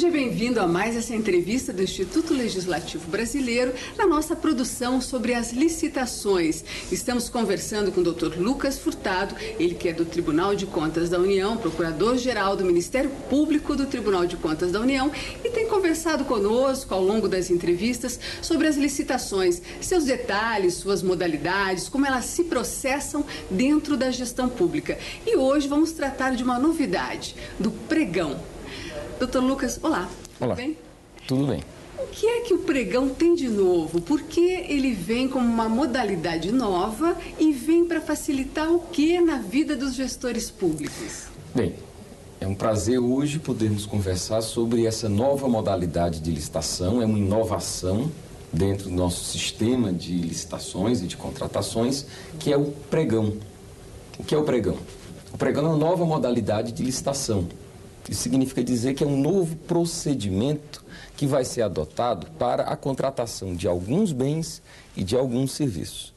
Seja bem-vindo a mais essa entrevista do Instituto Legislativo Brasileiro na nossa produção sobre as licitações. Estamos conversando com o Dr. Lucas Furtado, ele que é do Tribunal de Contas da União, Procurador-Geral do Ministério Público do Tribunal de Contas da União, e tem conversado conosco ao longo das entrevistas sobre as licitações, seus detalhes, suas modalidades, como elas se processam dentro da gestão pública. E hoje vamos tratar de uma novidade, do pregão. Doutor Lucas, olá. Olá. Tudo bem? Tudo bem. O que é que o pregão tem de novo? Por que ele vem como uma modalidade nova e vem para facilitar o que na vida dos gestores públicos? Bem, é um prazer hoje podermos conversar sobre essa nova modalidade de licitação. É uma inovação dentro do nosso sistema de licitações e de contratações, que é o pregão. O que é o pregão? O pregão é uma nova modalidade de licitação. Isso significa dizer que é um novo procedimento que vai ser adotado para a contratação de alguns bens e de alguns serviços.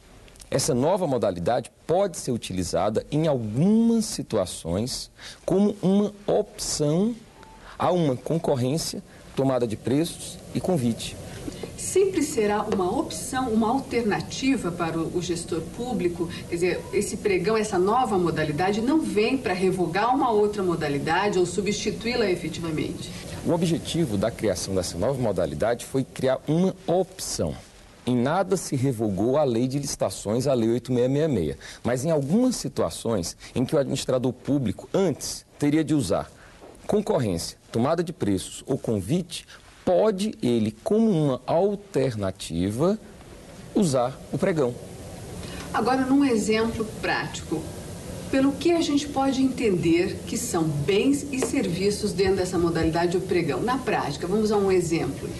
Essa nova modalidade pode ser utilizada em algumas situações como uma opção a uma concorrência, tomada de preços e convite. Sempre será uma opção, uma alternativa para o gestor público? Quer dizer, esse pregão, essa nova modalidade, não vem para revogar uma outra modalidade ou substituí-la efetivamente? O objetivo da criação dessa nova modalidade foi criar uma opção. Em nada se revogou a lei de licitações, a lei 8666, mas em algumas situações em que o administrador público antes teria de usar concorrência, tomada de preços ou convite, pode ele, como uma alternativa, usar o pregão. Agora, num exemplo prático, pelo que a gente pode entender que são bens e serviços dentro dessa modalidade do pregão? Na prática, vamos a um exemplo.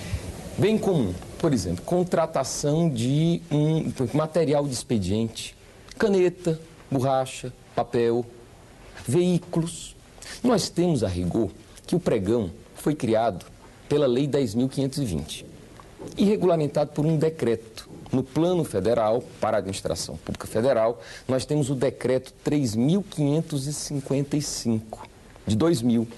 Bem comum, por exemplo, contratação de um material de expediente, caneta, borracha, papel, veículos. Nós temos a rigor que o pregão foi criado pela Lei 10.520 e regulamentado por um decreto. No Plano Federal, para a Administração Pública Federal, nós temos o Decreto 3.555, de 2000.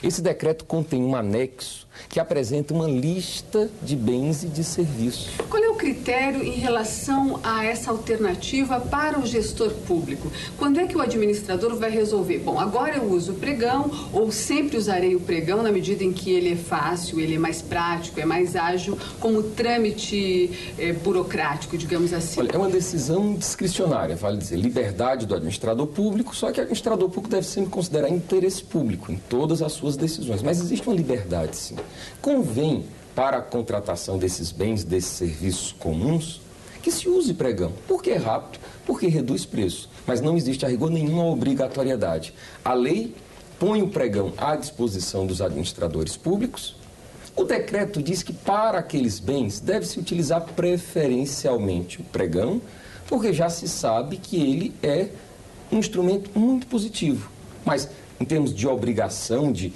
Esse decreto contém um anexo que apresenta uma lista de bens e de serviços. Qual é o critério em relação a essa alternativa para o gestor público? Quando é que o administrador vai resolver? Bom, agora eu uso o pregão ou sempre usarei o pregão na medida em que ele é fácil, ele é mais prático, é mais ágil, como trâmite burocrático, digamos assim? Olha, é uma decisão discricionária, vale dizer, liberdade do administrador público, só que o administrador público deve sempre considerar interesse público em todas as suas decisões. Mas existe uma liberdade, sim. Convém, para a contratação desses bens, desses serviços comuns, que se use pregão. Porque é rápido, porque reduz preço. Mas não existe a rigor nenhuma obrigatoriedade. A lei põe o pregão à disposição dos administradores públicos. O decreto diz que para aqueles bens deve-se utilizar preferencialmente o pregão, porque já se sabe que ele é um instrumento muito positivo. Mas em termos de obrigação, de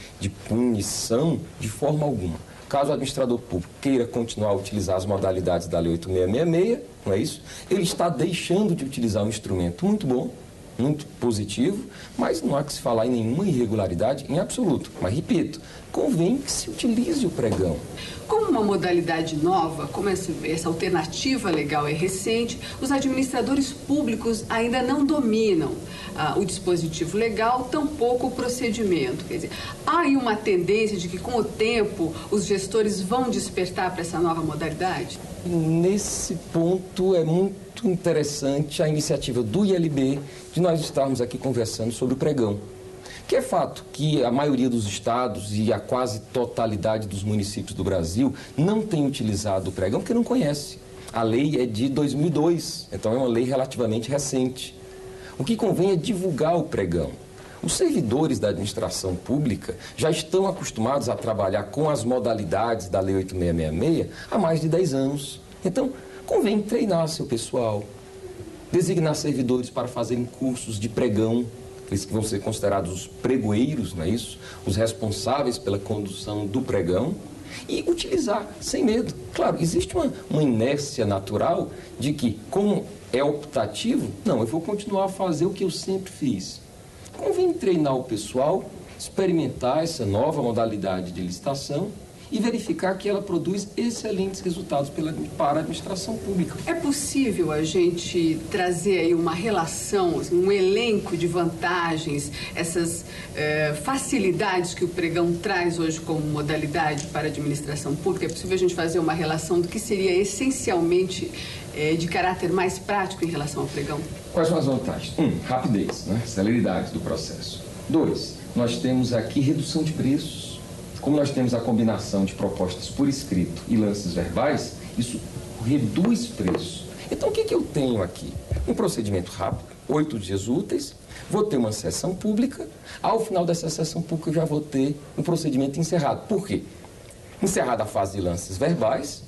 punição, de forma alguma. Caso o administrador público queira continuar a utilizar as modalidades da Lei 8666, não é isso? Ele está deixando de utilizar um instrumento muito bom, muito positivo, mas não há que se falar em nenhuma irregularidade em absoluto. Mas, repito, convém que se utilize o pregão. Como uma modalidade nova, como essa alternativa legal é recente, os administradores públicos ainda não dominam o dispositivo legal, tampouco o procedimento. Quer dizer, há aí uma tendência de que, com o tempo, os gestores vão despertar para essa nova modalidade? Nesse ponto é muito interessante a iniciativa do ILB de nós estarmos aqui conversando sobre o pregão. Que é fato que a maioria dos estados e a quase totalidade dos municípios do Brasil não tem utilizado o pregão porque não conhece. A lei é de 2002, então é uma lei relativamente recente. O que convém é divulgar o pregão. Os servidores da administração pública já estão acostumados a trabalhar com as modalidades da Lei 8666 há mais de 10 anos. Então, convém treinar seu pessoal, designar servidores para fazerem cursos de pregão, aqueles que vão ser considerados os pregoeiros, não é isso? Os responsáveis pela condução do pregão, e utilizar sem medo. Claro, existe uma inércia natural de que, como é optativo, não, eu vou continuar a fazer o que eu sempre fiz. Convém treinar o pessoal experimentar essa nova modalidade de licitação e verificar que ela produz excelentes resultados para a administração pública. É possível a gente trazer aí uma relação, um elenco de vantagens, essas facilidades que o pregão traz hoje como modalidade para a administração pública? É possível a gente fazer uma relação do que seria essencialmente de caráter mais prático em relação ao pregão? Quais são as vantagens? Rapidez, né? Celeridade do processo. 2, nós temos aqui redução de preços. Como nós temos a combinação de propostas por escrito e lances verbais, isso reduz preço. Então, o que eu tenho aqui? Um procedimento rápido, 8 dias úteis, vou ter uma sessão pública, ao final dessa sessão pública eu já vou ter um procedimento encerrado. Por quê? Encerrada a fase de lances verbais,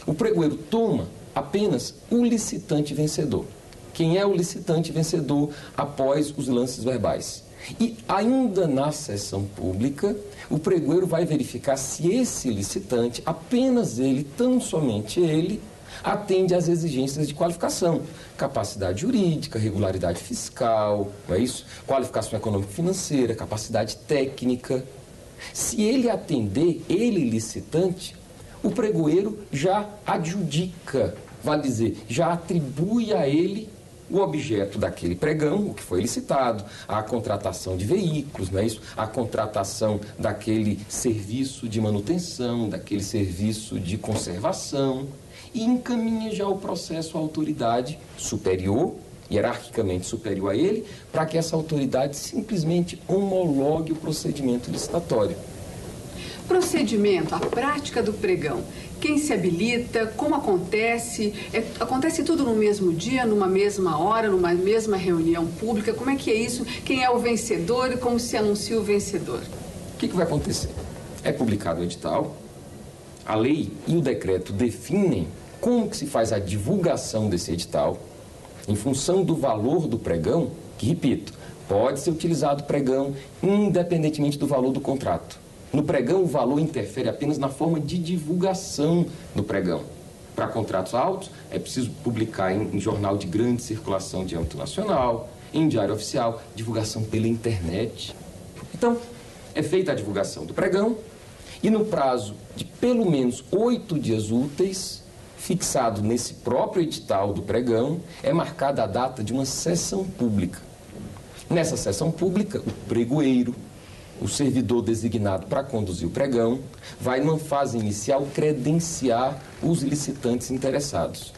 o pregoeiro toma apenas o licitante vencedor. Quem é o licitante vencedor após os lances verbais? E ainda na sessão pública, o pregoeiro vai verificar se esse licitante, apenas ele, tão somente ele, atende às exigências de qualificação. Capacidade jurídica, regularidade fiscal, não é isso? Qualificação econômico-financeira, capacidade técnica. Se ele atender, ele, licitante, o pregoeiro já adjudica, vale dizer, já atribui a ele o objeto daquele pregão, o que foi licitado, a contratação de veículos, não é isso? A contratação daquele serviço de manutenção, daquele serviço de conservação, e encaminha já o processo à autoridade superior, hierarquicamente superior a ele, para que essa autoridade simplesmente homologue o procedimento licitatório. Procedimento, a prática do pregão. Quem se habilita, como acontece? Acontece tudo no mesmo dia, numa mesma hora, numa mesma reunião pública? Como é que é isso? Quem é o vencedor e como se anuncia o vencedor? O que vai acontecer? É publicado o edital, a lei e o decreto definem como que se faz a divulgação desse edital, em função do valor do pregão, que, repito, pode ser utilizado o pregão independentemente do valor do contrato. No pregão, o valor interfere apenas na forma de divulgação do pregão. Para contratos altos, é preciso publicar em jornal de grande circulação de âmbito nacional, em diário oficial, divulgação pela internet. Então, é feita a divulgação do pregão e no prazo de pelo menos 8 dias úteis, fixado nesse próprio edital do pregão, é marcada a data de uma sessão pública. Nessa sessão pública, o pregoeiro, o servidor designado para conduzir o pregão, vai, numa fase inicial, credenciar os licitantes interessados.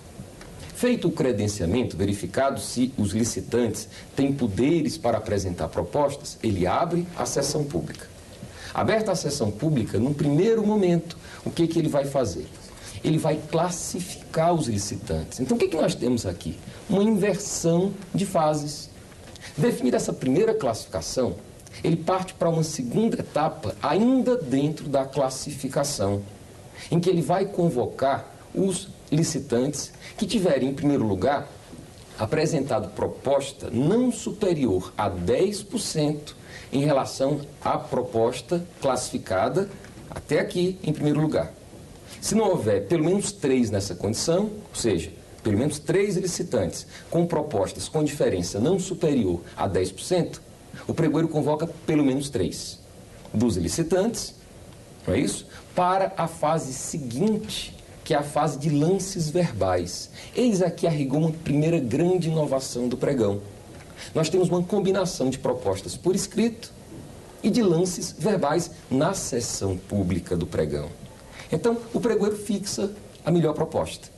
Feito o credenciamento, verificado se os licitantes têm poderes para apresentar propostas, ele abre a sessão pública. Aberta a sessão pública, num primeiro momento, o que ele vai fazer? Ele vai classificar os licitantes. Então, o que nós temos aqui? Uma inversão de fases. Definida essa primeira classificação, ele parte para uma segunda etapa, ainda dentro da classificação, em que ele vai convocar os licitantes que tiverem, em primeiro lugar, apresentado proposta não superior a 10% em relação à proposta classificada até aqui, em primeiro lugar. Se não houver pelo menos 3 nessa condição, ou seja, pelo menos 3 licitantes com propostas com diferença não superior a 10%, o pregoeiro convoca pelo menos 3 dos licitantes, não é isso? Para a fase seguinte, que é a fase de lances verbais. Eis aqui a rigor uma primeira grande inovação do pregão. Nós temos uma combinação de propostas por escrito e de lances verbais na sessão pública do pregão. Então, o pregoeiro fixa a melhor proposta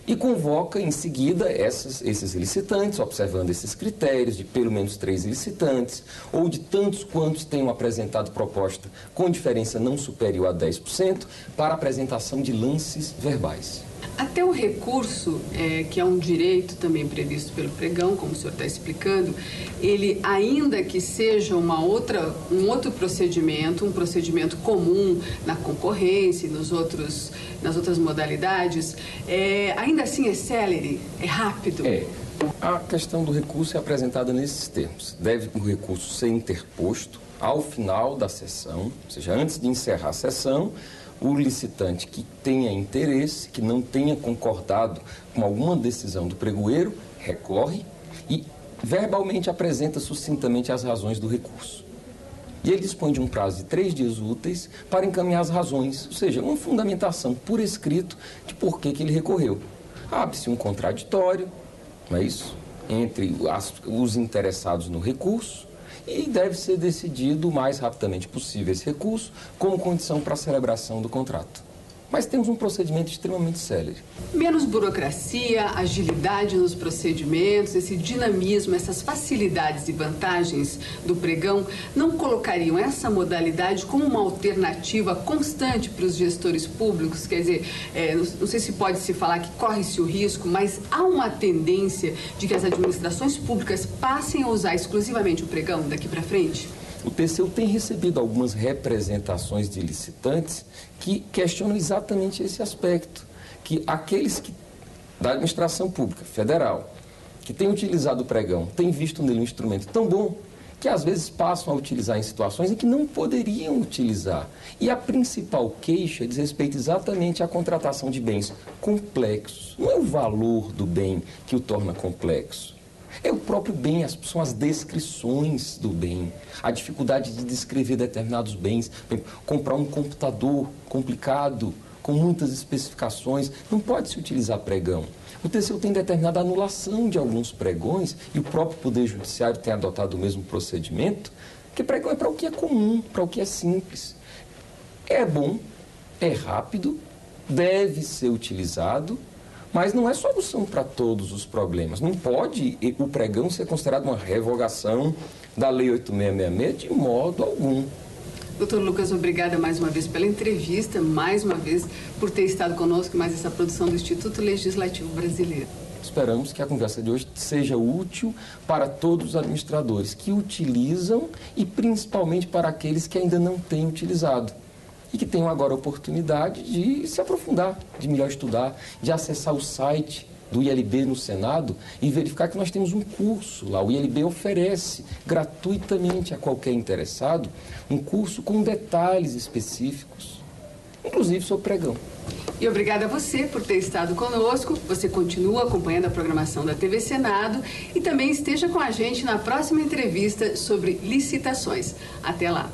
e convoca em seguida esses licitantes, observando esses critérios de pelo menos 3 licitantes, ou de tantos quantos tenham apresentado proposta com diferença não superior a 10%, para a apresentação de lances verbais. Até o recurso, que é um direito também previsto pelo pregão, como o senhor está explicando, ele, ainda que seja um outro procedimento, um procedimento comum na concorrência e nas outras modalidades, ainda assim é célere, é rápido? A questão do recurso é apresentada nesses termos. Deve o recurso ser interposto ao final da sessão, ou seja, antes de encerrar a sessão, o licitante que tenha interesse, que não tenha concordado com alguma decisão do pregoeiro, recorre e verbalmente apresenta sucintamente as razões do recurso. E ele dispõe de um prazo de 3 dias úteis para encaminhar as razões, ou seja, uma fundamentação por escrito de por que ele recorreu. Abre-se um contraditório, não é isso? Entre os interessados no recurso e deve ser decidido o mais rapidamente possível esse recurso como condição para a celebração do contrato. Mas temos um procedimento extremamente célere. Menos burocracia, agilidade nos procedimentos, esse dinamismo, essas facilidades e vantagens do pregão não colocariam essa modalidade como uma alternativa constante para os gestores públicos? Quer dizer, não sei se pode se falar que corre-se o risco, mas há uma tendência de que as administrações públicas passem a usar exclusivamente o pregão daqui para frente? O TCU tem recebido algumas representações de licitantes que questionam exatamente esse aspecto, que aqueles da administração pública federal que têm utilizado o pregão têm visto nele um instrumento tão bom que às vezes passam a utilizar em situações em que não poderiam utilizar. E a principal queixa diz respeito exatamente à contratação de bens complexos. Não é o valor do bem que o torna complexo. É o próprio bem, são as descrições do bem, a dificuldade de descrever determinados bens. Comprar um computador complicado, com muitas especificações, não pode se utilizar pregão. O TCU tem determinada anulação de alguns pregões, e o próprio Poder Judiciário tem adotado o mesmo procedimento, porque pregão é para o que é comum, para o que é simples. É bom, é rápido, deve ser utilizado, mas não é solução para todos os problemas. Não pode o pregão ser considerado uma revogação da Lei 8666 de modo algum. Doutor Lucas, obrigada mais uma vez pela entrevista, mais uma vez por ter estado conosco em mais essa produção do Instituto Legislativo Brasileiro. Esperamos que a conversa de hoje seja útil para todos os administradores que utilizam e principalmente para aqueles que ainda não têm utilizado. E que tenham agora a oportunidade de se aprofundar, de melhor estudar, de acessar o site do ILB no Senado e verificar que nós temos um curso lá. O ILB oferece gratuitamente a qualquer interessado um curso com detalhes específicos, inclusive sobre pregão. E obrigada a você por ter estado conosco. Você continua acompanhando a programação da TV Senado e também esteja com a gente na próxima entrevista sobre licitações. Até lá!